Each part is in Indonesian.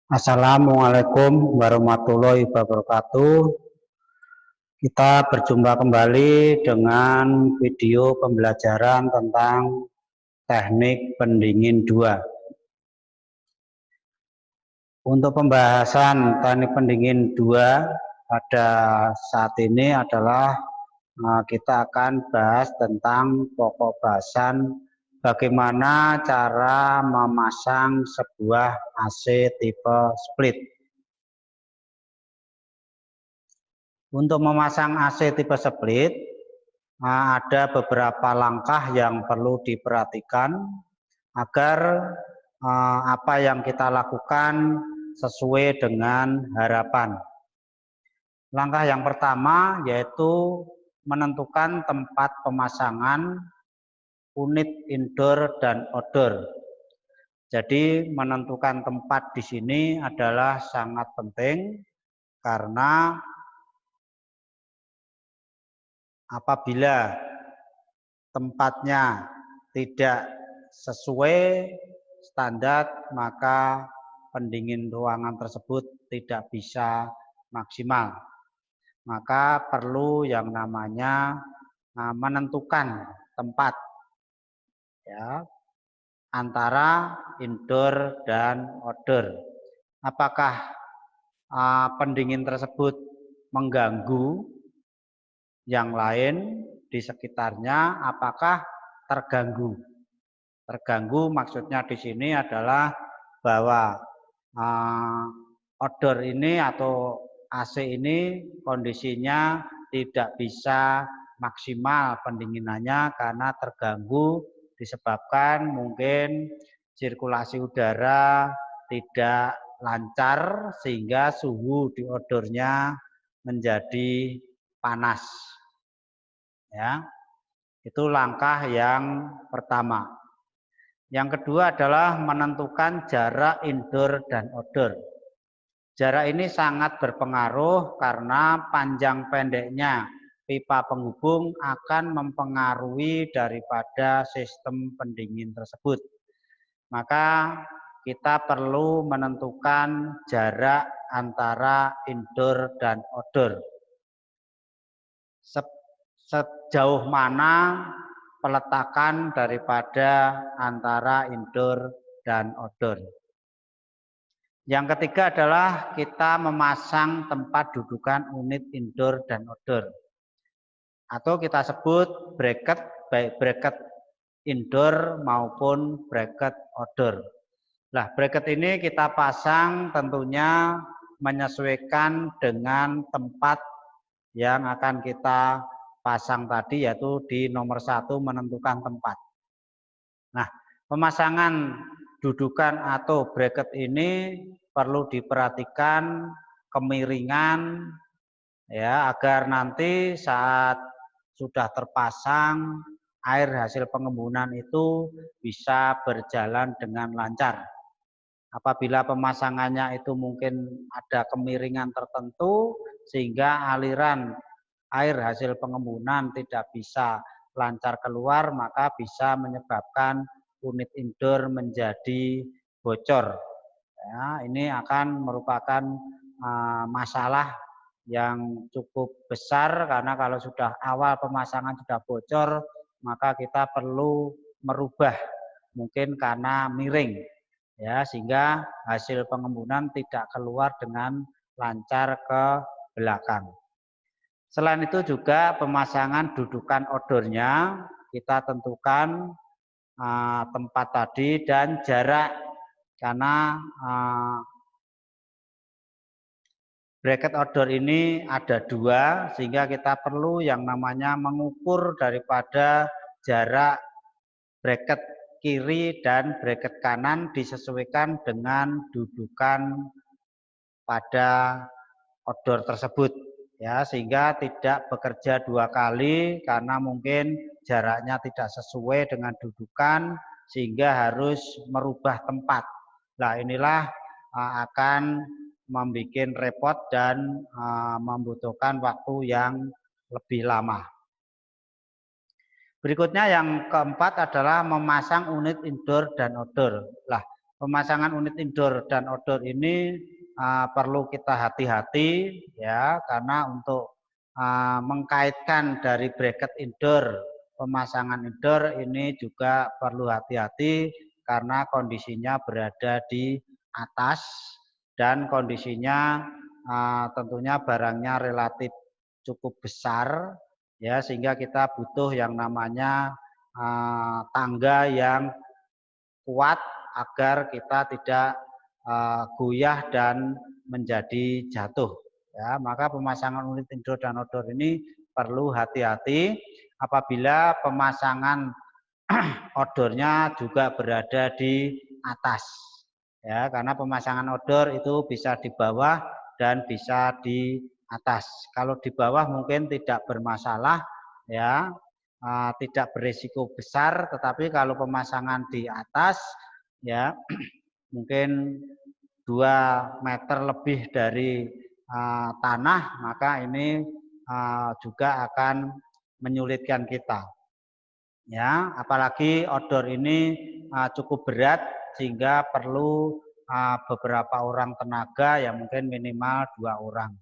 Assalamualaikum warahmatullahi wabarakatuh. Kita berjumpa kembali dengan video pembelajaran tentang teknik pendingin 2. Untuk pembahasan teknik pendingin 2 pada saat ini adalah kita akan bahas tentang pokok bahasan bagaimana cara memasang sebuah AC tipe split. Untuk memasang AC tipe split, ada beberapa langkah yang perlu diperhatikan agar apa yang kita lakukan sesuai dengan harapan. Langkah yang pertama yaitu menentukan tempat pemasangan unit indoor dan outdoor. Jadi menentukan tempat di sini adalah sangat penting karena apabila tempatnya tidak sesuai standar, maka pendingin ruangan tersebut tidak bisa maksimal. Maka perlu yang namanya menentukan tempat ya antara indoor dan outdoor. Apakah pendingin tersebut mengganggu yang lain di sekitarnya, apakah terganggu? Terganggu maksudnya di sini adalah bahwa outdoor ini atau AC ini kondisinya tidak bisa maksimal pendinginannya karena terganggu disebabkan mungkin sirkulasi udara tidak lancar sehingga suhu di outdoornya menjadi panas. Ya, itu langkah yang pertama. Yang kedua adalah menentukan jarak indoor dan outdoor. Jarak ini sangat berpengaruh karena panjang pendeknya pipa penghubung akan mempengaruhi daripada sistem pendingin tersebut. Maka kita perlu menentukan jarak antara indoor dan outdoor. Sejauh mana peletakan daripada antara indoor dan outdoor. Yang ketiga adalah kita memasang tempat dudukan unit indoor dan outdoor. Atau kita sebut bracket, baik bracket indoor maupun bracket outdoor. Nah, bracket ini kita pasang tentunya menyesuaikan dengan tempat yang akan kita pasang tadi, yaitu di nomor 1 menentukan tempat. Nah, pemasangan dudukan atau bracket ini perlu diperhatikan kemiringan ya agar nanti saat sudah terpasang air hasil pengembunan itu bisa berjalan dengan lancar. Apabila pemasangannya itu mungkin ada kemiringan tertentu sehingga aliran air hasil pengembunan tidak bisa lancar keluar, maka bisa menyebabkan unit indoor menjadi bocor. Ya, ini akan merupakan masalah yang cukup besar karena kalau sudah awal pemasangan sudah bocor, maka kita perlu merubah mungkin karena miring ya sehingga hasil pengembunan tidak keluar dengan lancar ke belakang. Selain itu juga pemasangan dudukan outdoornya kita tentukan tempat tadi dan jarak karena bracket outdoor ini ada 2 sehingga kita perlu yang namanya mengukur daripada jarak bracket kiri dan bracket kanan disesuaikan dengan dudukan pada outdoor tersebut ya sehingga tidak bekerja 2 kali karena mungkin jaraknya tidak sesuai dengan dudukan sehingga harus merubah tempat. Nah, inilah akan membuat repot dan membutuhkan waktu yang lebih lama. Berikutnya yang keempat adalah memasang unit indoor dan outdoor. Nah, Pemasangan unit indoor dan outdoor ini perlu kita hati-hati ya, karena untuk mengkaitkan dari bracket indoor, pemasangan indoor ini juga perlu hati-hati karena kondisinya berada di atas dan kondisinya tentunya barangnya relatif cukup besar ya, sehingga kita butuh yang namanya tangga yang kuat agar kita tidak goyah dan menjadi jatuh. Ya, maka pemasangan unit indoor dan outdoor ini perlu hati-hati apabila pemasangan outdoornya juga berada di atas. Ya, karena pemasangan outdoor itu bisa di bawah dan bisa di atas. Kalau di bawah mungkin tidak bermasalah, ya, tidak berisiko besar, tetapi kalau pemasangan di atas ya mungkin 2 meter lebih dari tanah, maka ini juga akan menyulitkan kita. Ya, apalagi outdoor ini cukup berat sehingga perlu beberapa orang tenaga, ya mungkin minimal 2 orang.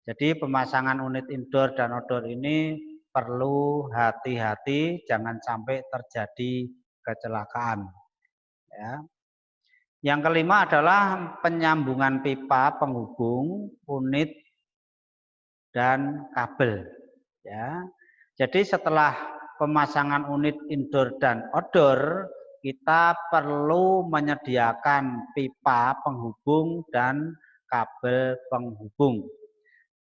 Jadi pemasangan unit indoor dan outdoor ini perlu hati-hati, jangan sampai terjadi kecelakaan. Ya. Yang kelima adalah penyambungan pipa penghubung unit dan kabel. Ya. Jadi setelah pemasangan unit indoor dan outdoor, kita perlu menyediakan pipa penghubung dan kabel penghubung,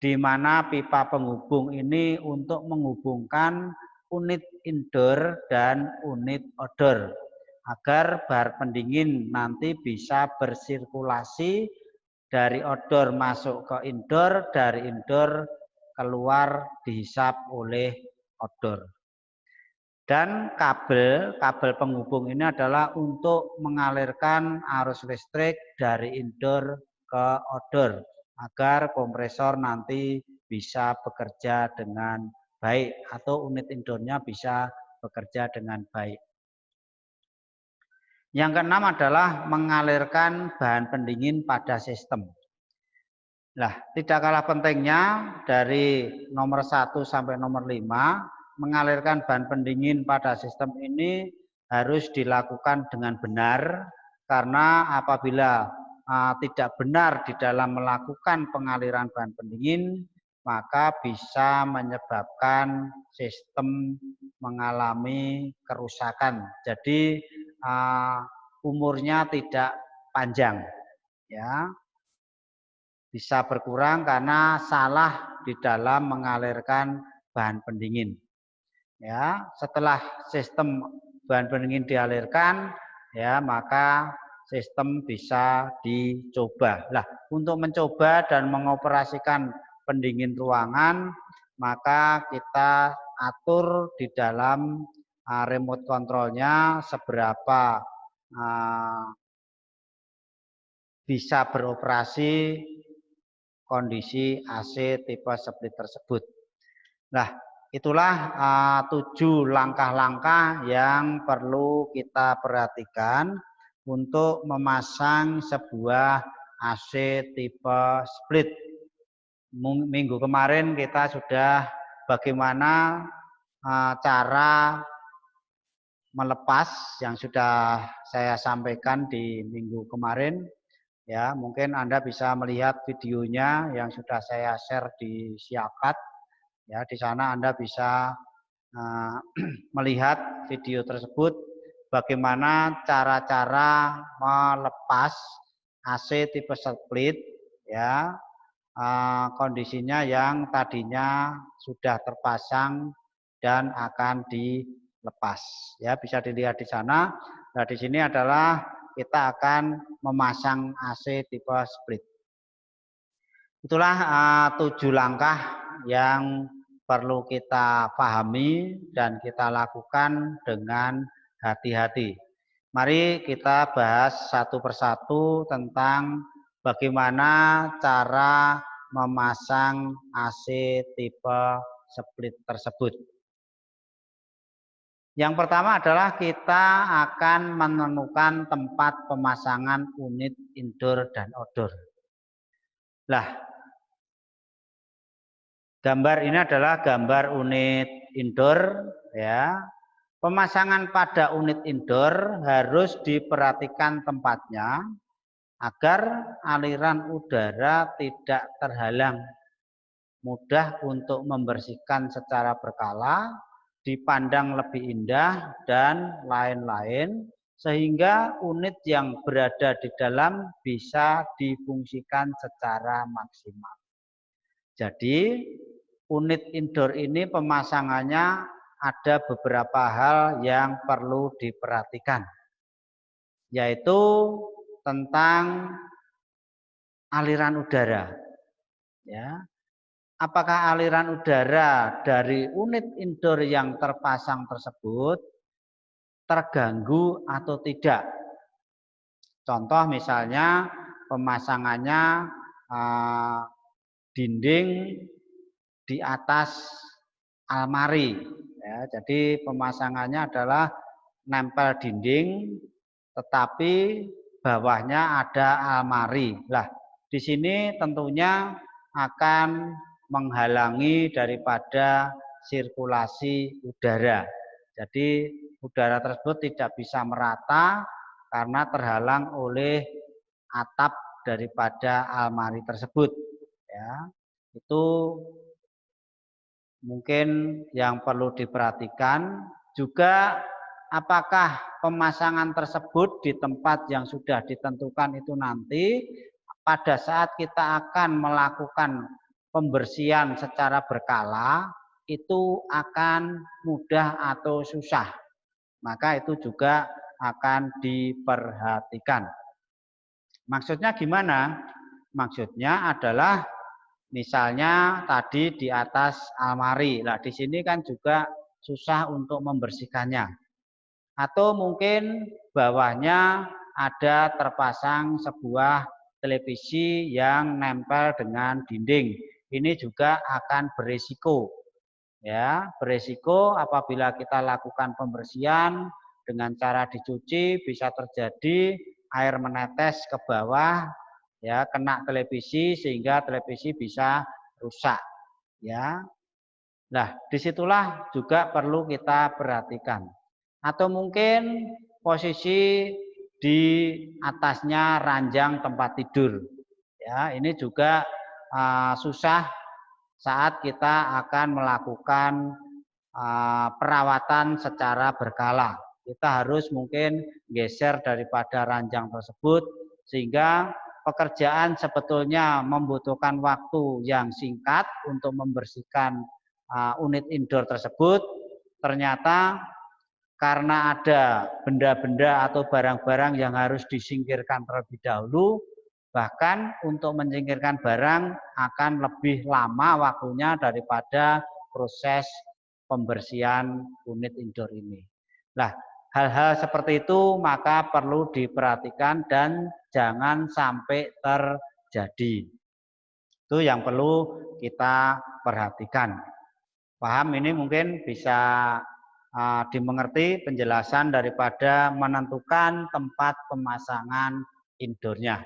di mana pipa penghubung ini untuk menghubungkan unit indoor dan unit outdoor agar bar pendingin nanti bisa bersirkulasi dari outdoor masuk ke indoor, dari indoor keluar dihisap oleh outdoor. Dan kabel penghubung ini adalah untuk mengalirkan arus listrik dari indoor ke outdoor agar kompresor nanti bisa bekerja dengan baik atau unit indoornya bisa bekerja dengan baik. Yang keenam adalah mengalirkan bahan pendingin pada sistem. Nah, tidak kalah pentingnya dari nomor 1 sampai nomor 5, mengalirkan bahan pendingin pada sistem ini harus dilakukan dengan benar, karena apabila tidak benar di dalam melakukan pengaliran bahan pendingin, maka bisa menyebabkan sistem mengalami kerusakan. Jadi umurnya tidak panjang, ya. Bisa berkurang karena salah di dalam mengalirkan bahan pendingin. Ya, setelah sistem bahan pendingin dialirkan, ya maka sistem bisa dicoba. Nah, untuk mencoba dan mengoperasikan pendingin ruangan, maka kita atur di dalam remote kontrolnya seberapa bisa beroperasi kondisi AC tipe split tersebut. Nah, itulah 7 langkah-langkah yang perlu kita perhatikan untuk memasang sebuah AC tipe split. Minggu kemarin kita sudah bagaimana cara melepas yang sudah saya sampaikan di minggu kemarin. Ya, mungkin Anda bisa melihat videonya yang sudah saya share di Siakat. Ya, di sana Anda bisa melihat video tersebut bagaimana cara-cara melepas AC tipe split, ya, kondisinya yang tadinya sudah terpasang dan akan dilepas. Ya, bisa dilihat di sana. Nah, di sini adalah kita akan memasang AC tipe split. Itulah 7 langkah yang perlu kita pahami dan kita lakukan dengan hati-hati. Mari kita bahas satu persatu tentang bagaimana cara memasang AC tipe split tersebut. Yang pertama adalah kita akan menemukan tempat pemasangan unit indoor dan outdoor. Nah, gambar ini adalah gambar unit indoor ya. Pemasangan pada unit indoor harus diperhatikan tempatnya agar aliran udara tidak terhalang, mudah untuk membersihkan secara berkala, dipandang lebih indah, dan lain-lain, sehingga unit yang berada di dalam bisa difungsikan secara maksimal. Jadi, unit indoor ini pemasangannya ada beberapa hal yang perlu diperhatikan, yaitu tentang aliran udara. Ya, apakah aliran udara dari unit indoor yang terpasang tersebut terganggu atau tidak? Contoh misalnya pemasangannya dinding di atas almari. Ya, jadi pemasangannya adalah nempel dinding, tetapi bawahnya ada almari. Lah, di sini tentunya akan menghalangi daripada sirkulasi udara. Jadi udara tersebut tidak bisa merata karena terhalang oleh atap daripada almari tersebut. Ya, itu mungkin yang perlu diperhatikan. Juga apakah pemasangan tersebut di tempat yang sudah ditentukan itu nanti pada saat kita akan melakukan pembersihan secara berkala itu akan mudah atau susah. Maka itu juga akan diperhatikan. Maksudnya gimana? Maksudnya adalah misalnya tadi di atas almari. Nah, di sini kan juga susah untuk membersihkannya. Atau mungkin bawahnya ada terpasang sebuah televisi yang nempel dengan dinding. Ini juga akan berisiko. Ya, berisiko apabila kita lakukan pembersihan dengan cara dicuci bisa terjadi air menetes ke bawah, ya, kena televisi sehingga televisi bisa rusak, ya. Nah, disitulah juga perlu kita perhatikan. Atau mungkin posisi di atasnya ranjang tempat tidur, ya, ini juga susah saat kita akan melakukan perawatan secara berkala. Kita harus mungkin geser daripada ranjang tersebut sehingga pekerjaan sebetulnya membutuhkan waktu yang singkat untuk membersihkan unit indoor tersebut. Ternyata karena ada benda-benda atau barang-barang yang harus disingkirkan terlebih dahulu, bahkan untuk menyingkirkan barang akan lebih lama waktunya daripada proses pembersihan unit indoor ini. Nah, hal-hal seperti itu maka perlu diperhatikan dan jangan sampai terjadi. Itu yang perlu kita perhatikan. Paham ini mungkin bisa dimengerti penjelasan daripada menentukan tempat pemasangan indoornya.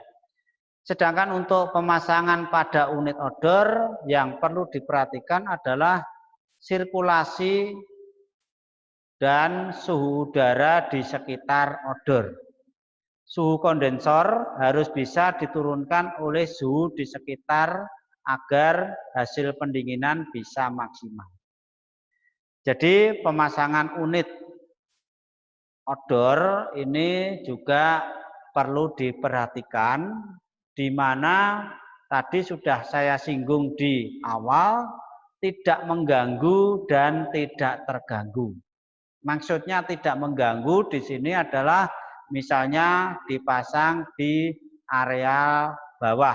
Sedangkan untuk pemasangan pada unit outdoor yang perlu diperhatikan adalah sirkulasi dan suhu udara di sekitar outdoor. Suhu kondensor harus bisa diturunkan oleh suhu di sekitar agar hasil pendinginan bisa maksimal. Jadi pemasangan unit outdoor ini juga perlu diperhatikan, di mana tadi sudah saya singgung di awal, tidak mengganggu dan tidak terganggu. Maksudnya tidak mengganggu di sini adalah misalnya dipasang di area bawah.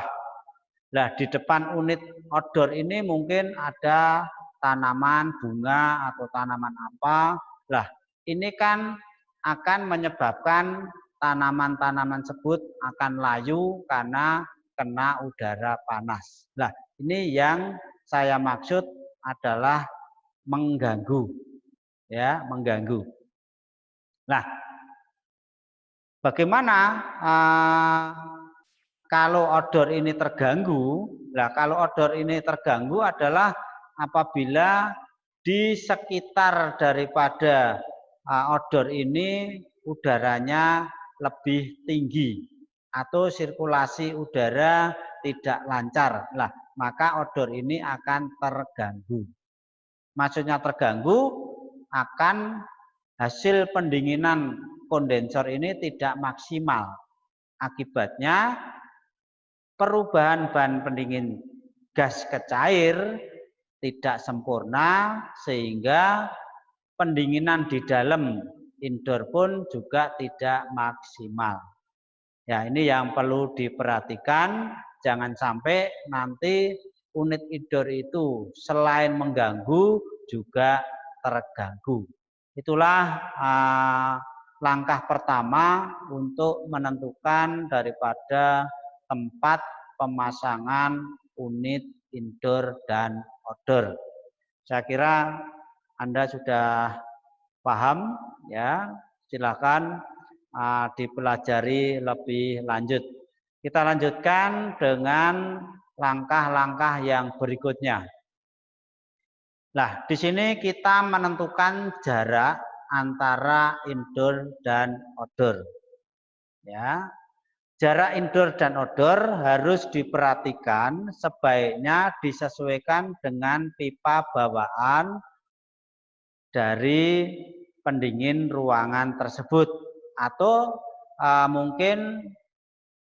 Nah, di depan unit outdoor ini mungkin ada tanaman bunga atau tanaman apa. Nah, ini kan akan menyebabkan tanaman-tanaman tersebut akan layu karena kena udara panas. Nah, ini yang saya maksud adalah mengganggu. Ya, mengganggu. Nah, bagaimana kalau odor ini terganggu? Nah, kalau odor ini terganggu adalah apabila di sekitar daripada odor ini udaranya lebih tinggi atau sirkulasi udara tidak lancar. Nah, maka odor ini akan terganggu. Maksudnya terganggu akan hasil pendinginan kondensor ini tidak maksimal. Akibatnya perubahan bahan pendingin gas ke cair tidak sempurna sehingga pendinginan di dalam indoor pun juga tidak maksimal. Ya, ini yang perlu diperhatikan, jangan sampai nanti unit indoor itu selain mengganggu juga terganggu. Itulah langkah pertama untuk menentukan daripada tempat pemasangan unit indoor dan outdoor. Saya kira Anda sudah paham, ya. Silakan dipelajari lebih lanjut. Kita lanjutkan dengan langkah-langkah yang berikutnya. Nah, di sini kita menentukan jarak antara indoor dan outdoor. Ya. Jarak indoor dan outdoor harus diperhatikan, sebaiknya disesuaikan dengan pipa bawaan dari pendingin ruangan tersebut, atau mungkin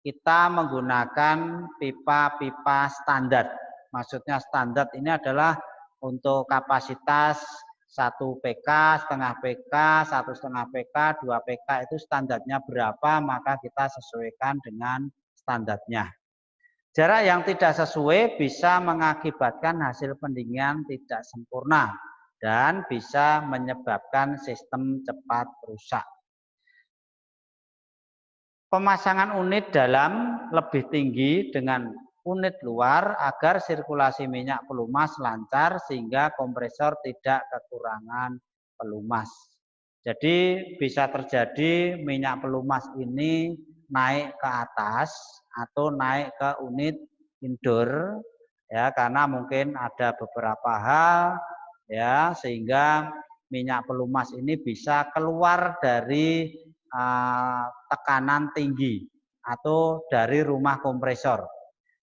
kita menggunakan pipa-pipa standar. Maksudnya standar ini adalah untuk kapasitas 1 PK, setengah PK, 1,5 PK, 2 PK itu standarnya berapa, maka kita sesuaikan dengan standarnya. Jarak yang tidak sesuai bisa mengakibatkan hasil pendinginan tidak sempurna dan bisa menyebabkan sistem cepat rusak. Pemasangan unit dalam lebih tinggi dengan unit luar agar sirkulasi minyak pelumas lancar sehingga kompresor tidak kekurangan pelumas. Jadi bisa terjadi minyak pelumas ini naik ke atas atau naik ke unit indoor, ya, karena mungkin ada beberapa hal, ya, sehingga minyak pelumas ini bisa keluar dari tekanan tinggi atau dari rumah kompresor.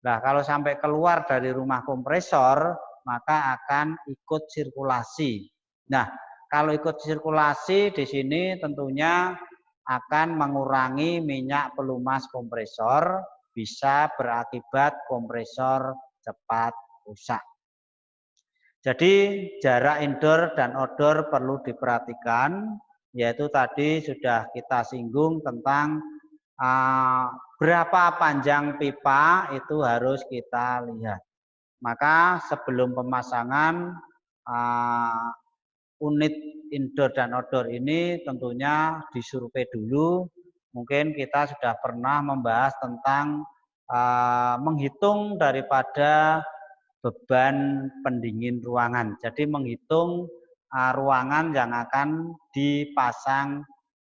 Nah, kalau sampai keluar dari rumah kompresor, maka akan ikut sirkulasi. Nah, kalau ikut sirkulasi di sini tentunya akan mengurangi minyak pelumas kompresor, bisa berakibat kompresor cepat rusak. Jadi jarak indoor dan outdoor perlu diperhatikan, yaitu tadi sudah kita singgung tentang berapa panjang pipa itu harus kita lihat. Maka sebelum pemasangan unit indoor dan outdoor ini tentunya disurvei dulu. Mungkin kita sudah pernah membahas tentang menghitung daripada beban pendingin ruangan. Jadi menghitung ruangan yang akan dipasang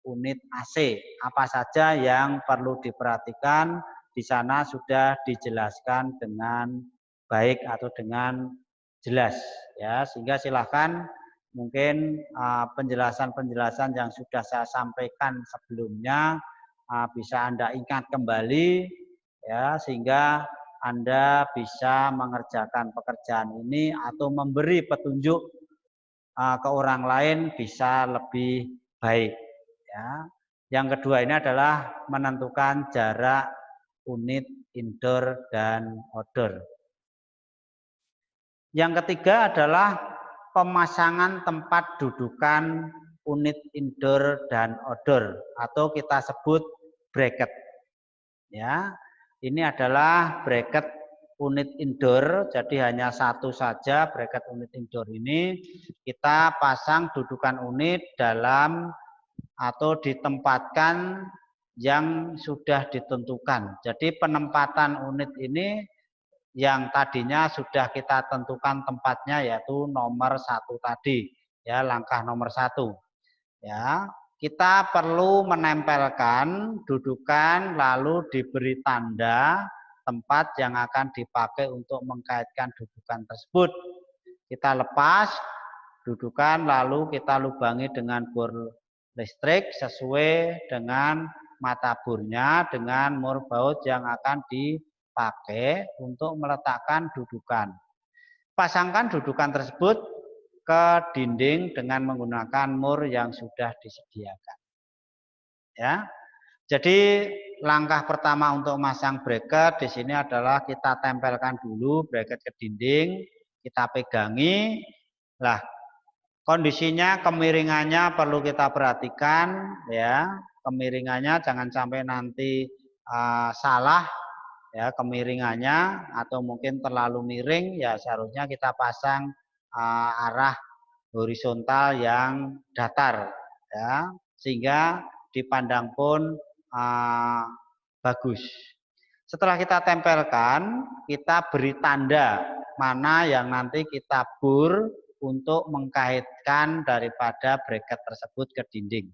unit AC. Apa saja yang perlu diperhatikan, di sana sudah dijelaskan dengan baik atau dengan jelas, ya. Sehingga silakan mungkin penjelasan-penjelasan yang sudah saya sampaikan sebelumnya bisa Anda ingat kembali, ya, sehingga Anda bisa mengerjakan pekerjaan ini atau memberi petunjuk ke orang lain bisa lebih baik. Ya. Yang kedua ini adalah menentukan jarak unit indoor dan outdoor. Yang ketiga adalah pemasangan tempat dudukan unit indoor dan outdoor atau kita sebut bracket. Ya, ini adalah bracket unit indoor, jadi hanya satu saja bracket unit indoor ini. Kita pasang dudukan unit dalam atau ditempatkan yang sudah ditentukan. Jadi penempatan unit ini yang tadinya sudah kita tentukan tempatnya, yaitu nomor 1 tadi, ya, langkah nomor 1. Ya. kita perlu menempelkan dudukan lalu diberi tanda tempat yang akan dipakai untuk mengkaitkan dudukan tersebut. Kita lepas dudukan lalu kita lubangi dengan bor listrik sesuai dengan mata bornya dengan mur baut yang akan dipakai untuk meletakkan dudukan. Pasangkan dudukan tersebut ke dinding dengan menggunakan mur yang sudah disediakan. Ya. Jadi langkah pertama untuk masang bracket di sini adalah kita tempelkan dulu bracket ke dinding, kita pegangi. Lah, kondisinya kemiringannya perlu kita perhatikan ya. Kemiringannya jangan sampai nanti salah ya kemiringannya atau mungkin terlalu miring ya seharusnya kita pasang arah horizontal yang datar ya sehingga dipandang pun bagus. Setelah kita tempelkan, kita beri tanda mana yang nanti kita bor untuk mengkaitkan daripada bracket tersebut ke dinding.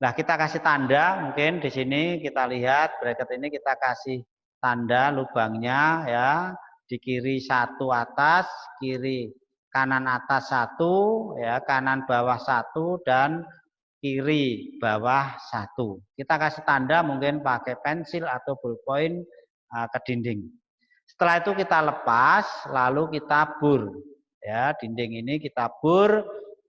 Nah, kita kasih tanda, mungkin di sini kita lihat bracket ini kita kasih tanda lubangnya ya, di kiri satu atas, kiri kanan atas satu, ya kanan bawah satu dan kiri bawah satu. Kita kasih tanda mungkin pakai pensil atau ballpoint ke dinding. Setelah itu kita lepas, lalu kita bor. Ya, dinding ini kita bor.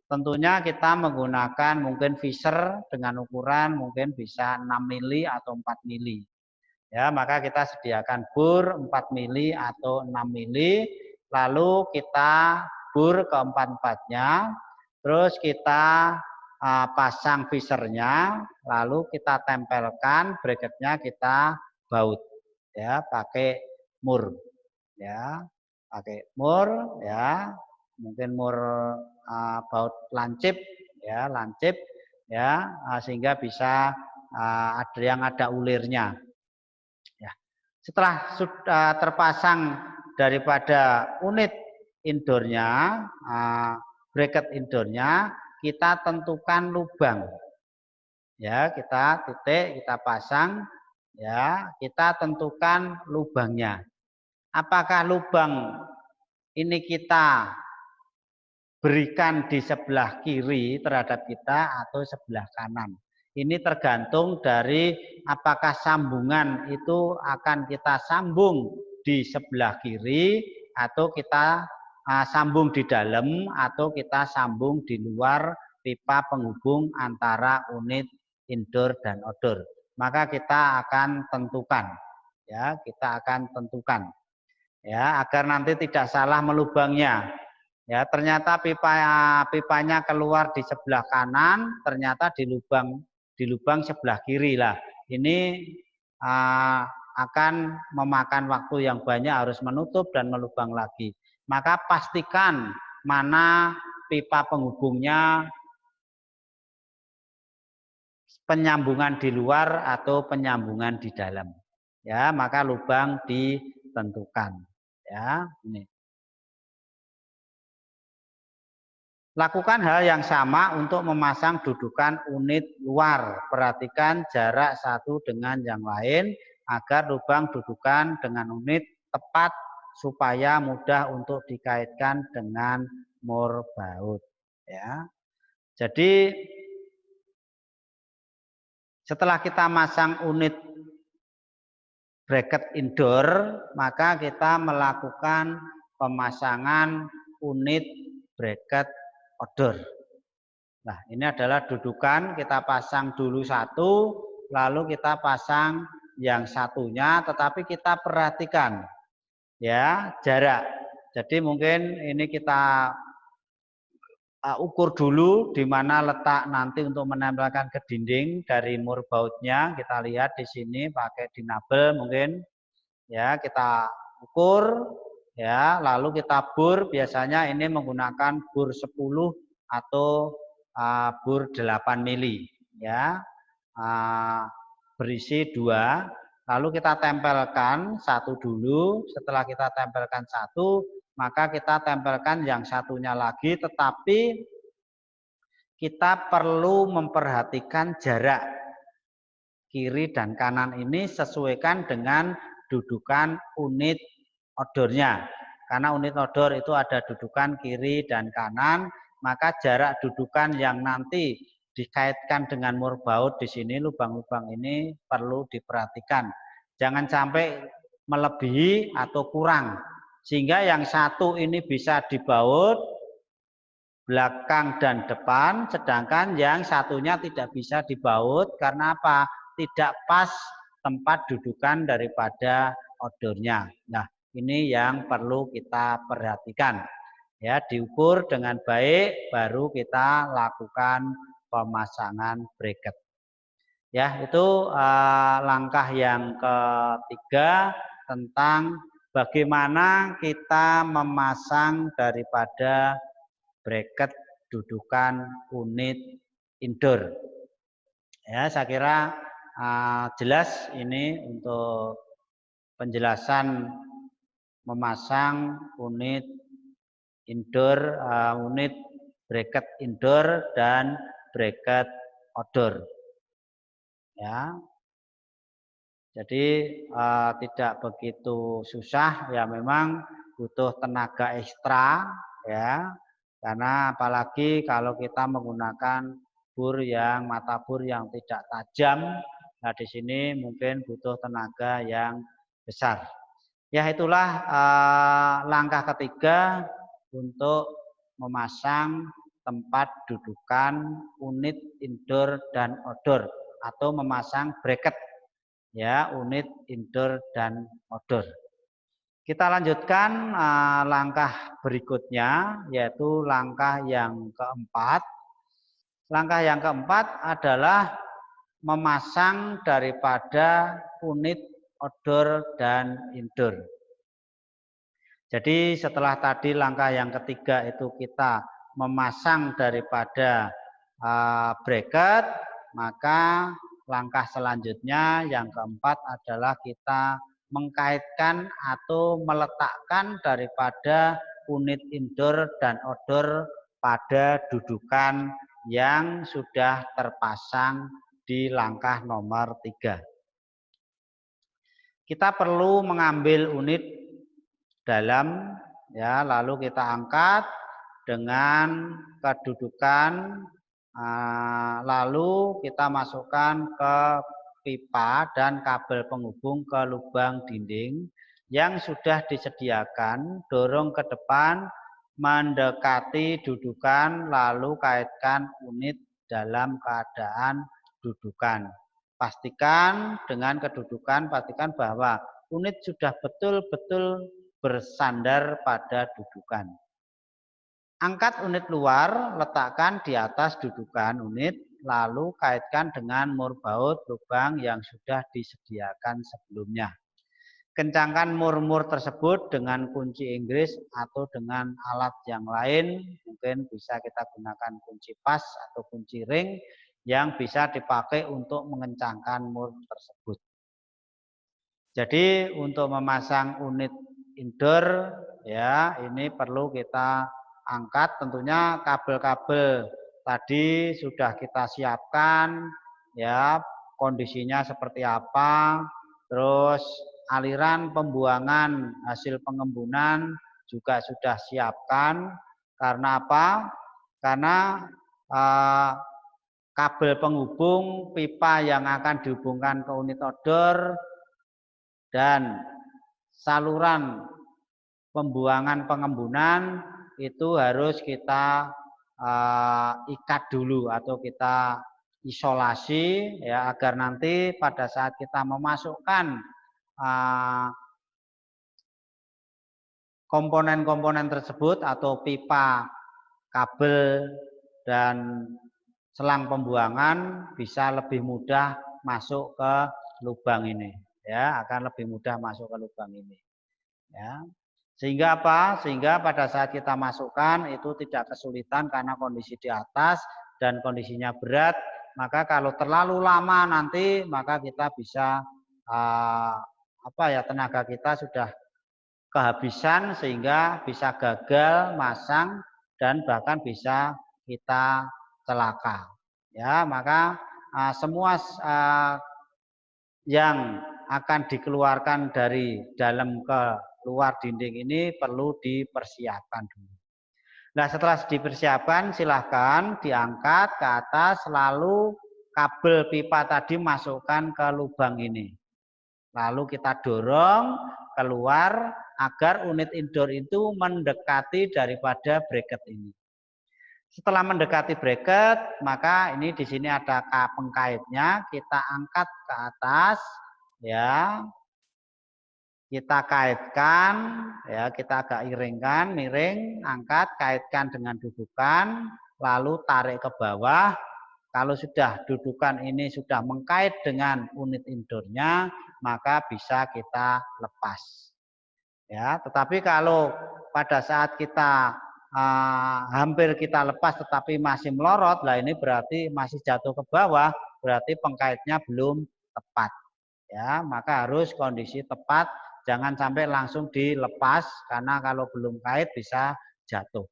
Tentunya kita menggunakan mungkin visor dengan ukuran mungkin bisa 6 mili atau 4 mili. Ya, maka kita sediakan bor 4 mili atau 6 mili. Lalu kita bor keempat-empatnya. Terus kita pasang visornya. Lalu kita tempelkan bracketnya kita baut. Ya, pakai mur. Ya, pakai mur ya. Mungkin mur baut lancip ya, sehingga bisa ada yang ada ulirnya. Ya. Setelah sudah terpasang daripada unit indoornya, bracket indoornya, kita tentukan lubang. Ya, kita titik, kita pasang, ya, kita tentukan lubangnya. Apakah lubang ini kita berikan di sebelah kiri terhadap kita atau sebelah kanan. Ini tergantung dari apakah sambungan itu akan kita sambung di sebelah kiri atau kita sambung di dalam atau kita sambung di luar pipa penghubung antara unit indoor dan outdoor. Maka kita akan tentukan ya, agar nanti tidak salah melubangnya. Ya, ternyata pipanya keluar di sebelah kanan, ternyata di lubang sebelah kiri lah. Ini akan memakan waktu yang banyak, harus menutup dan melubang lagi. Maka pastikan mana pipa penghubungnya penyambungan di luar atau penyambungan di dalam. Ya, maka lubang ditentukan. Ya, ini. Lakukan hal yang sama untuk memasang dudukan unit luar. Perhatikan jarak satu dengan yang lain agar lubang dudukan dengan unit tepat supaya mudah untuk dikaitkan dengan mur baut. Ya. Jadi setelah kita masang unit bracket indoor, maka kita melakukan pemasangan unit bracket outdoor. Nah, ini adalah dudukan, kita pasang dulu satu, lalu kita pasang yang satunya, tetapi kita perhatikan ya jarak. Jadi mungkin ini kita ukur dulu di mana letak nanti untuk menempelkan ke dinding dari mur bautnya. Kita lihat di sini pakai dinabel mungkin ya, kita ukur. Ya, lalu kita bor, biasanya ini menggunakan bor 10 atau bor 8 mili ya. Berisi 2. Lalu kita tempelkan satu dulu. Setelah kita tempelkan satu, maka kita tempelkan yang satunya lagi, tetapi kita perlu memperhatikan jarak kiri dan kanan ini sesuaikan dengan dudukan unit odornya. Karena unit odor itu ada dudukan kiri dan kanan, maka jarak dudukan yang nanti dikaitkan dengan murbaut di sini, lubang-lubang ini perlu diperhatikan. Jangan sampai melebihi atau kurang. Sehingga yang satu ini bisa dibaut belakang dan depan, sedangkan yang satunya tidak bisa dibaut karena apa? Tidak pas tempat dudukan daripada odornya. Nah, ini yang perlu kita perhatikan. Ya, diukur dengan baik baru kita lakukan pemasangan bracket. Ya, itu langkah yang ketiga tentang bagaimana kita memasang daripada bracket dudukan unit indoor. Ya, saya kira jelas ini untuk penjelasan memasang unit indoor, unit bracket indoor dan bracket outdoor. Ya, jadi tidak begitu susah, ya memang butuh tenaga ekstra, ya, karena apalagi kalau kita menggunakan mata bur yang tidak tajam, nah di sini mungkin butuh tenaga yang besar. Ya, itulah langkah ketiga untuk memasang tempat dudukan unit indoor dan outdoor atau memasang bracket, ya, unit indoor dan outdoor. Kita lanjutkan langkah berikutnya, yaitu langkah yang keempat. Langkah yang keempat adalah memasang daripada unit outdoor dan indoor. Jadi setelah tadi langkah yang ketiga itu kita memasang daripada bracket, maka langkah selanjutnya yang keempat adalah kita mengkaitkan atau meletakkan daripada unit indoor dan outdoor pada dudukan yang sudah terpasang di langkah nomor 3. Kita perlu mengambil unit dalam, ya, lalu kita angkat dengan kedudukan, lalu kita masukkan ke pipa dan kabel penghubung ke lubang dinding yang sudah disediakan, dorong ke depan mendekati dudukan, lalu kaitkan unit dalam keadaan dudukan. Pastikan dengan kedudukan, pastikan bahwa unit sudah betul-betul bersandar pada dudukan. Angkat unit luar, letakkan di atas dudukan unit, lalu kaitkan dengan murbaut lubang yang sudah disediakan sebelumnya. Kencangkan mur-mur tersebut dengan kunci Inggris atau dengan alat yang lain, mungkin bisa kita gunakan kunci pas atau kunci ring yang bisa dipakai untuk mengencangkan mur tersebut. Jadi untuk memasang unit indoor, ya, ini perlu kita angkat. Tentunya kabel-kabel tadi sudah kita siapkan, ya, kondisinya seperti apa, terus aliran pembuangan hasil pengembunan juga sudah siapkan. Karena apa? Karena kabel penghubung pipa yang akan dihubungkan ke unit outdoor dan saluran pembuangan pengembunan itu harus kita ikat dulu atau kita isolasi, ya, agar nanti pada saat kita memasukkan komponen-komponen tersebut atau pipa, kabel, dan selang pembuangan bisa lebih mudah masuk ke lubang ini, ya, akan lebih mudah masuk ke lubang ini, ya. Sehingga apa? Sehingga pada saat kita masukkan itu tidak kesulitan karena kondisi di atas dan kondisinya berat. Maka kalau terlalu lama nanti maka kita bisa tenaga kita sudah kehabisan sehingga bisa gagal masang dan bahkan bisa kita celaka. Ya, maka semua yang akan dikeluarkan dari dalam ke luar dinding ini perlu dipersiapkan dulu. Nah, setelah dipersiapkan silahkan diangkat ke atas, lalu kabel pipa tadi masukkan ke lubang ini. Lalu kita dorong keluar agar unit indoor itu mendekati daripada bracket ini. Setelah mendekati bracket, maka ini di sini ada pengkaitnya, kita angkat ke atas, ya, kita kaitkan, ya, kita agak iringkan, miring, angkat, kaitkan dengan dudukan, lalu tarik ke bawah. Kalau sudah dudukan ini sudah mengkait dengan unit indoornya, maka bisa kita lepas. Ya, tetapi kalau pada saat kita hampir kita lepas tetapi masih melorot, lah ini berarti masih jatuh ke bawah, berarti pengkaitnya belum tepat. Ya, maka harus kondisi tepat, jangan sampai langsung dilepas karena kalau belum kait bisa jatuh.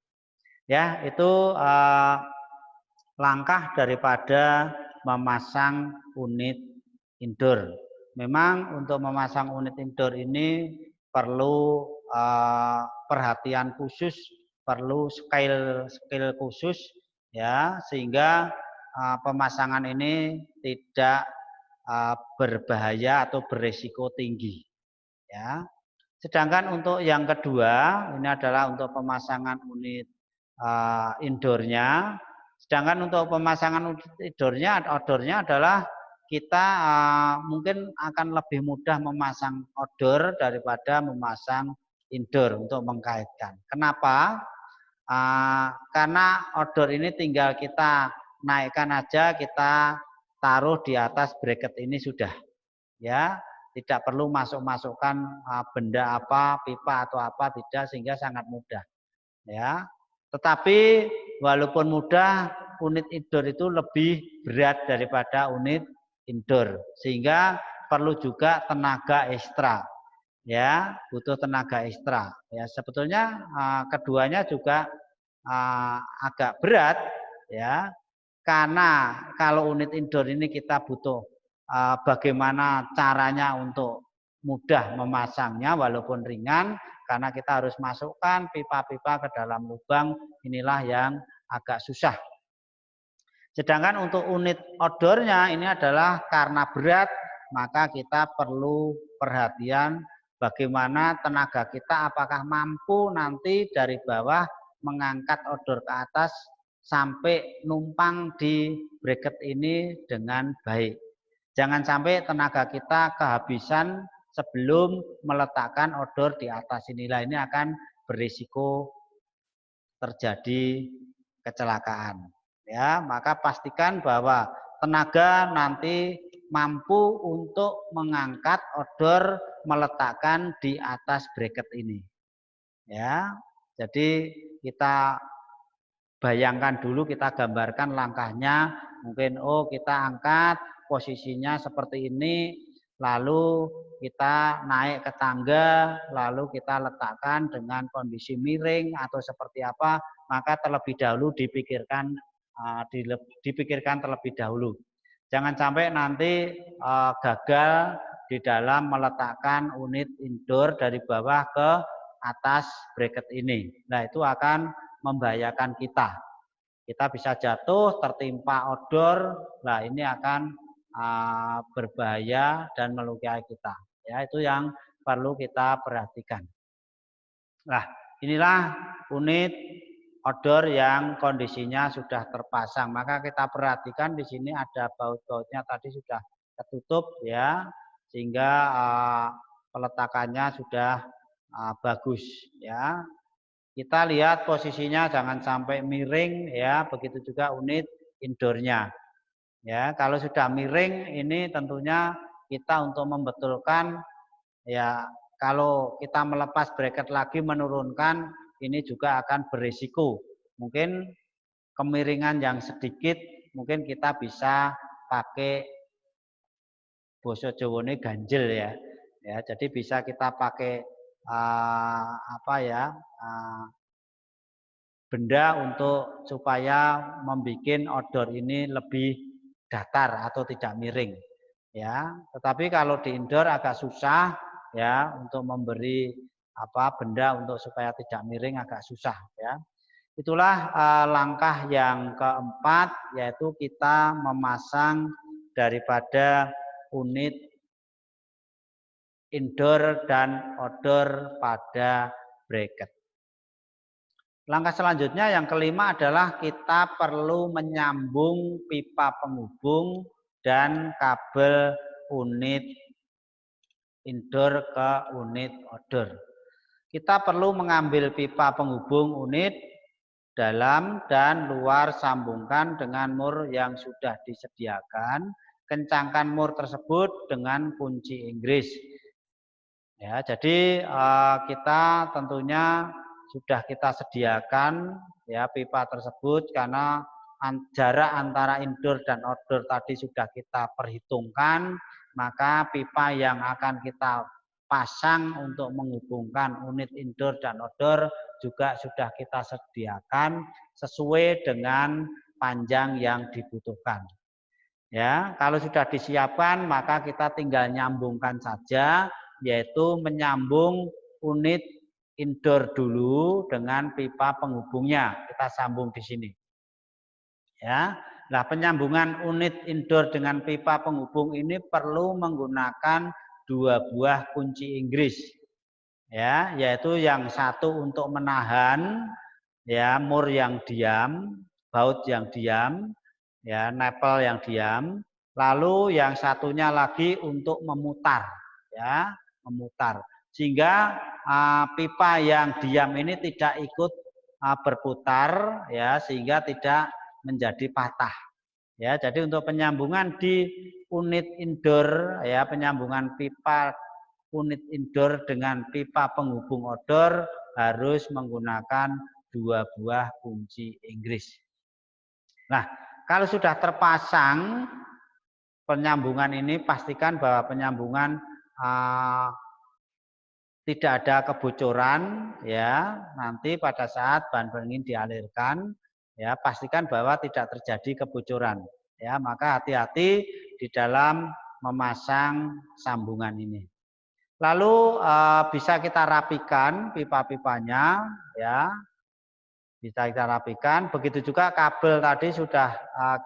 Ya, itu langkah daripada memasang unit indoor. Memang untuk memasang unit indoor ini perlu perhatian khusus, perlu skill khusus, ya, sehingga pemasangan ini tidak berbahaya atau beresiko tinggi. Ya. Sedangkan untuk yang kedua, ini adalah untuk pemasangan unit indoornya. Sedangkan untuk pemasangan outdoornya adalah kita mungkin akan lebih mudah memasang outdoor daripada memasang indoor untuk mengkaitkan. Kenapa? Karena outdoor ini tinggal kita naikkan aja, kita taruh di atas bracket ini sudah, ya, tidak perlu masukkan benda apa, pipa atau apa, tidak, sehingga sangat mudah, ya. Tetapi walaupun mudah, unit indoor itu lebih berat daripada unit indoor, sehingga perlu juga tenaga ekstra, ya, butuh tenaga ekstra. Ya, sebetulnya keduanya juga agak berat, ya, karena kalau unit indoor ini kita butuh bagaimana caranya untuk mudah memasangnya walaupun ringan, karena kita harus masukkan pipa-pipa ke dalam lubang, inilah yang agak susah. Sedangkan untuk unit outdoornya ini adalah karena berat, maka kita perlu perhatian bagaimana tenaga kita apakah mampu nanti dari bawah mengangkat outdoor ke atas sampai numpang di bracket ini dengan baik. Jangan sampai tenaga kita kehabisan sebelum meletakkan outdoor di atas inilah, ini akan berisiko terjadi kecelakaan. Ya, maka pastikan bahwa tenaga nanti mampu untuk mengangkat outdoor meletakkan di atas bracket ini. Ya, jadi kita bayangkan dulu, kita gambarkan langkahnya. Mungkin kita angkat posisinya seperti ini, lalu kita naik ke tangga, lalu kita letakkan dengan kondisi miring atau seperti apa, maka terlebih dahulu dipikirkan terlebih dahulu. Jangan sampai nanti gagal di dalam meletakkan unit indoor dari bawah ke atas bracket ini. Nah, itu akan membahayakan kita. Kita bisa jatuh, tertimpa outdoor. Nah, ini akan berbahaya dan melukai kita. Ya, itu yang perlu kita perhatikan. Nah, inilah unit outdoor yang kondisinya sudah terpasang. Maka kita perhatikan di sini ada baut-bautnya tadi sudah tertutup, ya, sehingga peletakannya sudah bagus, ya. Kita lihat posisinya jangan sampai miring, ya, begitu juga unit indoornya. Ya, kalau sudah miring ini tentunya kita untuk membetulkan, ya, kalau kita melepas bracket lagi menurunkan ini juga akan berisiko. Mungkin kemiringan yang sedikit mungkin kita bisa pakai boso Jawane ganjel, ya. Ya, jadi bisa kita pakai benda untuk supaya membuat odor ini lebih datar atau tidak miring. Ya, tetapi kalau di indoor agak susah ya untuk memberi benda untuk supaya tidak miring agak susah ya. Itulah langkah yang keempat, yaitu kita memasang daripada unit indoor dan outdoor pada bracket. Langkah selanjutnya yang kelima adalah kita perlu menyambung pipa penghubung dan kabel unit indoor ke unit outdoor. Kita perlu mengambil pipa penghubung unit dalam dan luar, sambungkan dengan mur yang sudah disediakan. Kencangkan mur tersebut dengan kunci Inggris. Ya, jadi kita tentunya sudah kita sediakan ya pipa tersebut karena jarak antara indoor dan outdoor tadi sudah kita perhitungkan, maka pipa yang akan kita pasang untuk menghubungkan unit indoor dan outdoor juga sudah kita sediakan sesuai dengan panjang yang dibutuhkan. Ya, kalau sudah disiapkan maka kita tinggal nyambungkan saja, yaitu menyambung unit indoor dulu dengan pipa penghubungnya. Kita sambung di sini. Ya. Nah, penyambungan unit indoor dengan pipa penghubung ini perlu menggunakan dua buah kunci Inggris. Ya, yaitu yang satu untuk menahan ya mur yang diam, baut yang diam, ya nepel yang diam. Lalu yang satunya lagi untuk memutar, ya memutar, sehingga pipa yang diam ini tidak ikut berputar, ya sehingga tidak menjadi patah. Ya, jadi untuk penyambungan di unit indoor, ya penyambungan pipa unit indoor dengan pipa penghubung outdoor harus menggunakan dua buah kunci Inggris. Nah, kalau sudah terpasang penyambungan ini, pastikan bahwa penyambungan tidak ada kebocoran ya. Nanti pada saat bahan pendingin dialirkan ya, pastikan bahwa tidak terjadi kebocoran ya. Maka hati-hati di dalam memasang sambungan ini. Lalu bisa kita rapikan pipa-pipanya ya. Bisa kita rapikan. Begitu juga kabel tadi sudah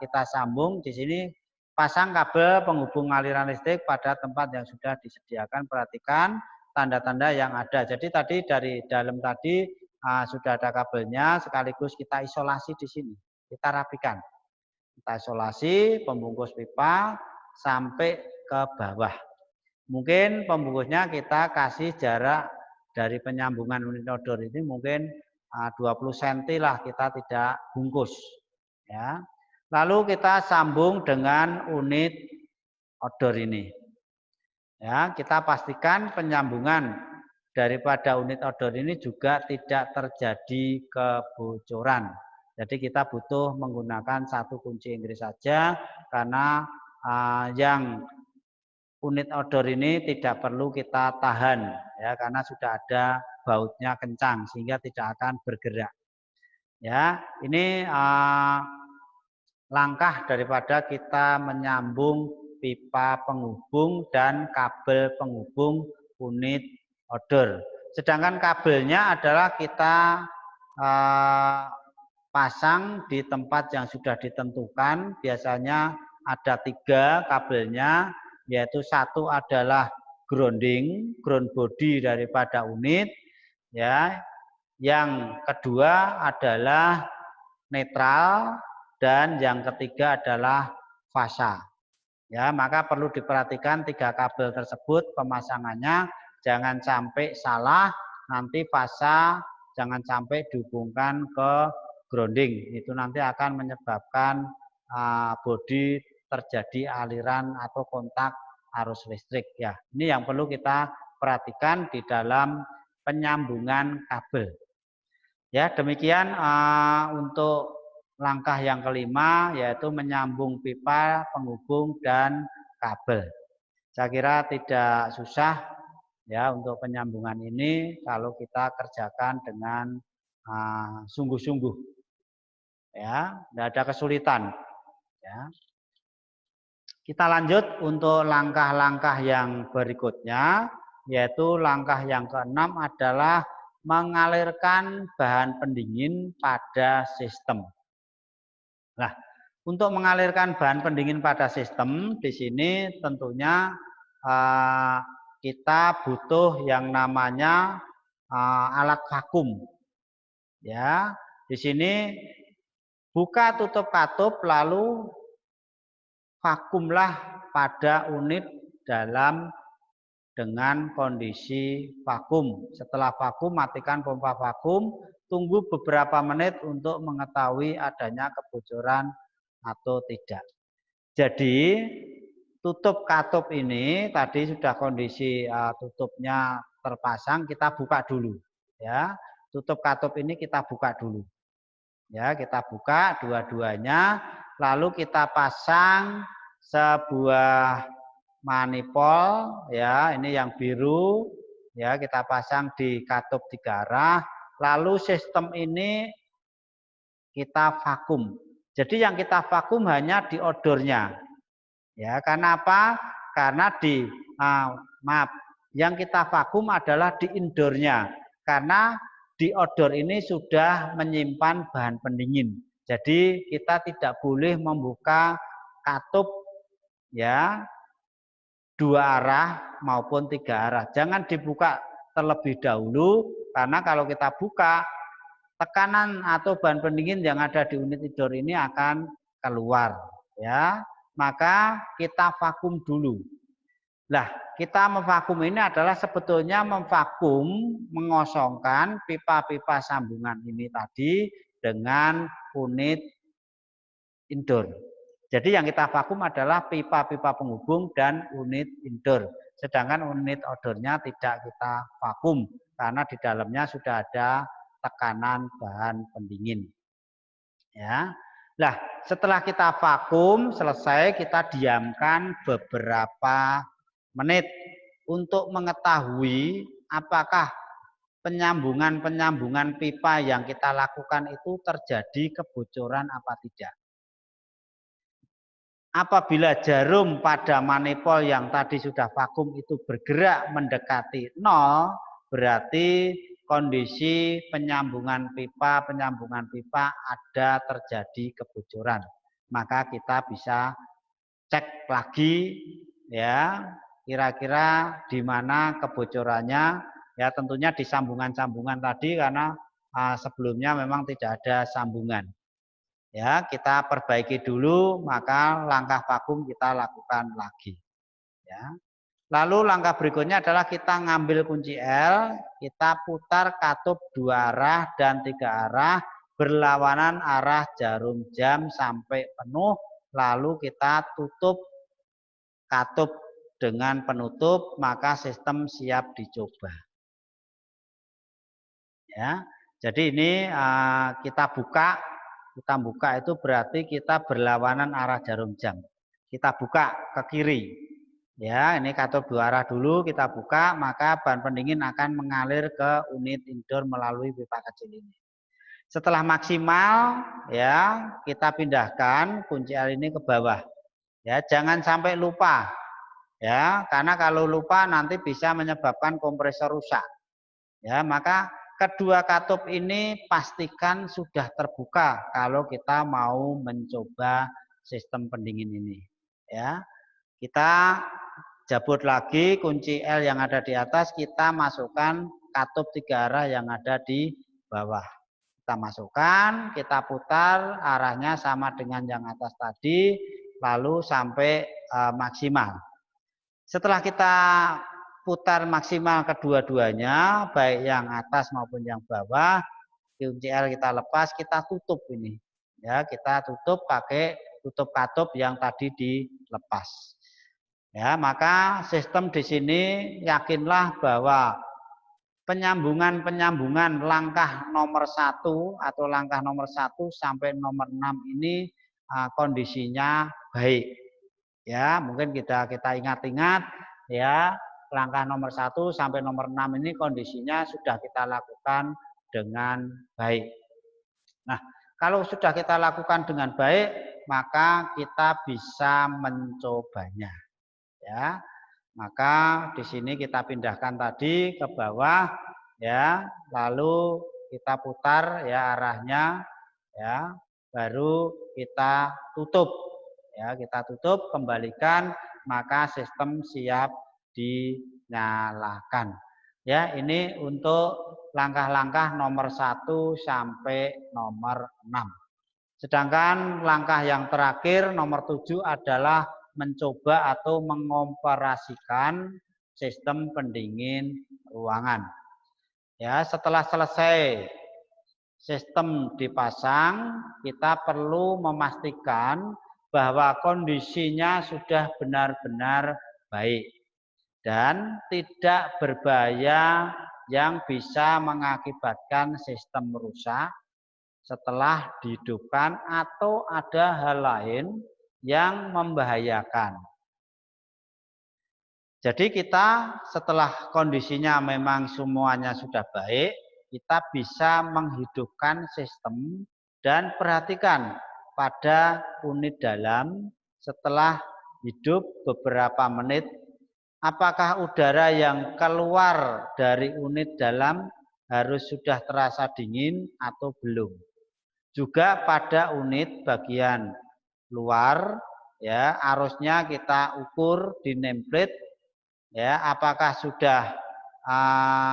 kita sambung. Di sini pasang kabel penghubung aliran listrik pada tempat yang sudah disediakan. Perhatikan tanda-tanda yang ada. Jadi tadi dari dalam tadi sudah ada kabelnya, sekaligus kita isolasi di sini. Kita rapikan. Kita isolasi pembungkus pipa sampai ke bawah. Mungkin pembungkusnya kita kasih jarak dari penyambungan unit outdoor ini mungkin 20 cm lah, kita tidak bungkus ya. Lalu kita sambung dengan unit outdoor ini. Ya, kita pastikan penyambungan daripada unit outdoor ini juga tidak terjadi kebocoran. Jadi kita butuh menggunakan satu kunci Inggris saja karena yang unit outdoor ini tidak perlu kita tahan ya, karena sudah ada bautnya kencang sehingga tidak akan bergerak. Ya, ini langkah daripada kita menyambung pipa penghubung dan kabel penghubung unit outdoor. Sedangkan kabelnya adalah kita pasang di tempat yang sudah ditentukan. Biasanya ada 3 kabelnya, yaitu satu adalah grounding, ground body daripada unit, ya. Yang kedua adalah netral dan yang ketiga adalah fasa. Ya, maka perlu diperhatikan 3 kabel tersebut pemasangannya jangan sampai salah, nanti fasa jangan sampai dihubungkan ke grounding. Itu nanti akan menyebabkan bodi terjadi aliran atau kontak arus listrik ya. Ini yang perlu kita perhatikan di dalam penyambungan kabel. Ya, demikian untuk langkah yang kelima, yaitu menyambung pipa, penghubung dan kabel. Saya kira tidak susah ya untuk penyambungan ini kalau kita kerjakan dengan sungguh-sungguh, ya, tidak ada kesulitan. Ya. Kita lanjut untuk langkah-langkah yang berikutnya, yaitu langkah yang keenam adalah mengalirkan bahan pendingin pada sistem. Nah, untuk mengalirkan bahan pendingin pada sistem, di sini tentunya kita butuh yang namanya alat vakum. Ya, di sini buka tutup katup lalu vakumlah pada unit dalam dengan kondisi vakum. Setelah vakum, matikan pompa vakum, tunggu beberapa menit untuk mengetahui adanya kebocoran atau tidak. Jadi tutup katup ini tadi sudah kondisi tutupnya terpasang, kita buka dulu. Ya, tutup katup ini kita buka dulu. Ya, kita buka dua-duanya, lalu kita pasang sebuah manipol, ya, ini yang biru, ya, kita pasang di katup 3 arah, lalu sistem ini kita vakum. Jadi yang kita vakum hanya di odornya, ya, karena apa? Karena yang kita vakum adalah di indoornya, karena di odor ini sudah menyimpan bahan pendingin. Jadi kita tidak boleh membuka katup, ya, 2 arah maupun 3 arah. Jangan dibuka terlebih dahulu, karena kalau kita buka, tekanan atau bahan pendingin yang ada di unit indoor ini akan keluar, ya. Maka kita vakum dulu. Nah, kita memvakum ini adalah sebetulnya memvakum, mengosongkan pipa-pipa sambungan ini tadi dengan unit indoor. Jadi yang kita vakum adalah pipa-pipa penghubung dan unit indoor. Sedangkan unit outdoornya tidak kita vakum karena di dalamnya sudah ada tekanan bahan pendingin. Ya. Nah, setelah kita vakum selesai, kita diamkan beberapa menit untuk mengetahui apakah penyambungan pipa yang kita lakukan itu terjadi kebocoran apa tidak. Apabila jarum pada manipol yang tadi sudah vakum itu bergerak mendekati 0, berarti kondisi penyambungan pipa ada terjadi kebocoran. Maka kita bisa cek lagi, ya, kira-kira di mana kebocorannya, ya, tentunya di sambungan-sambungan tadi karena sebelumnya memang tidak ada sambungan. Ya, kita perbaiki dulu, maka langkah vakum kita lakukan lagi. Ya. Lalu langkah berikutnya adalah kita ngambil kunci L, kita putar katup 2 arah dan 3 arah berlawanan arah jarum jam sampai penuh, lalu kita tutup katup dengan penutup, maka sistem siap dicoba. Ya, jadi ini kita buka itu berarti kita berlawanan arah jarum jam. Kita buka ke kiri. Ya, ini katup 2 arah dulu kita buka, maka bahan pendingin akan mengalir ke unit indoor melalui pipa kecil ini. Setelah maksimal, ya, kita pindahkan kunci L ini ke bawah. Ya, jangan sampai lupa. Ya, karena kalau lupa nanti bisa menyebabkan kompresor rusak. Ya, maka kedua katup ini pastikan sudah terbuka kalau kita mau mencoba sistem pendingin ini. Ya, kita jabut lagi kunci L yang ada di atas, kita masukkan katup 3 arah yang ada di bawah. Kita masukkan, kita putar arahnya sama dengan yang atas tadi, lalu sampai maksimal. Setelah kita putar maksimal kedua-duanya, baik yang atas maupun yang bawah, kunci L kita lepas, kita tutup ini. Ya, kita tutup pakai tutup katup yang tadi dilepas. Ya, maka sistem di sini yakinlah bahwa penyambungan langkah nomor 1 atau langkah nomor 1 sampai nomor 6 ini kondisinya baik. Ya, mungkin kita ingat-ingat, ya, langkah nomor 1 sampai nomor 6 ini kondisinya sudah kita lakukan dengan baik. Nah, kalau sudah kita lakukan dengan baik, maka kita bisa mencobanya. Ya, maka di sini kita pindahkan tadi ke bawah, ya, lalu kita putar ya arahnya, ya, baru kita tutup, ya, kita tutup, kembalikan, maka sistem siap dinyalakan. Ya, ini untuk langkah-langkah nomor 1 sampai nomor 6. Sedangkan langkah yang terakhir nomor 7 adalah mencoba atau mengoperasikan sistem pendingin ruangan. Ya, setelah selesai sistem dipasang, kita perlu memastikan bahwa kondisinya sudah benar-benar baik dan tidak berbahaya yang bisa mengakibatkan sistem rusak setelah dihidupkan atau ada hal lain yang membahayakan. Jadi kita setelah kondisinya memang semuanya sudah baik, kita bisa menghidupkan sistem dan perhatikan pada unit dalam setelah hidup beberapa menit, apakah udara yang keluar dari unit dalam harus sudah terasa dingin atau belum. Juga pada unit bagian luar, ya, arusnya kita ukur di nameplate, ya, apakah sudah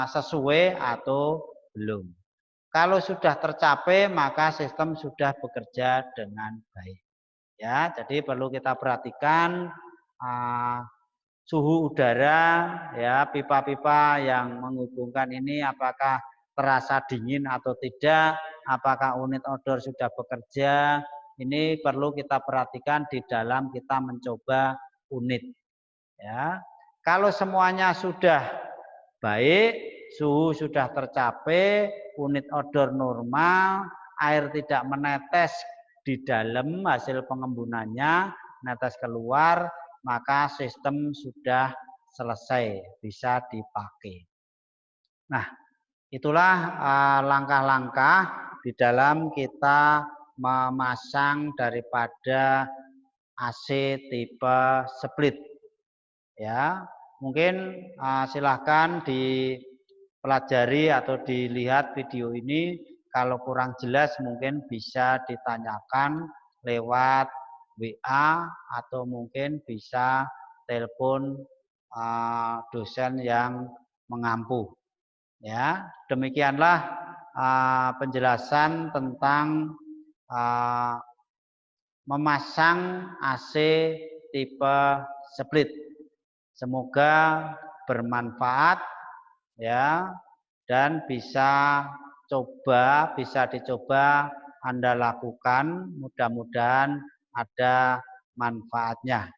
sesuai atau belum. Kalau sudah tercapai, maka sistem sudah bekerja dengan baik. Ya, jadi perlu kita perhatikan suhu udara, ya, pipa-pipa yang menghubungkan ini apakah terasa dingin atau tidak, apakah unit odor sudah bekerja. Ini perlu kita perhatikan di dalam kita mencoba unit. Ya, kalau semuanya sudah baik, suhu sudah tercapai, unit odor normal, air tidak menetes di dalam hasil pengembunannya, menetes keluar, maka sistem sudah selesai, bisa dipakai. Nah, itulah langkah-langkah di dalam kita memasang daripada AC tipe split. Ya, mungkin silahkan dipelajari atau dilihat video ini. Kalau kurang jelas mungkin bisa ditanyakan lewat WA atau mungkin bisa telepon dosen yang mengampu. Ya, demikianlah penjelasan tentang memasang AC tipe split. Semoga bermanfaat, ya, dan bisa dicoba Anda lakukan. Mudah-mudahan ada manfaatnya.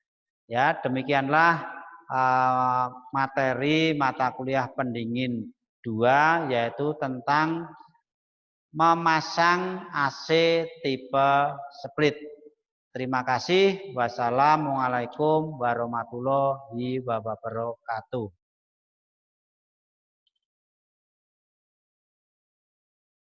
Ya, demikianlah materi mata kuliah pendingin 2, yaitu tentang memasang AC tipe split. Terima kasih. Wassalamualaikum warahmatullahi wabarakatuh.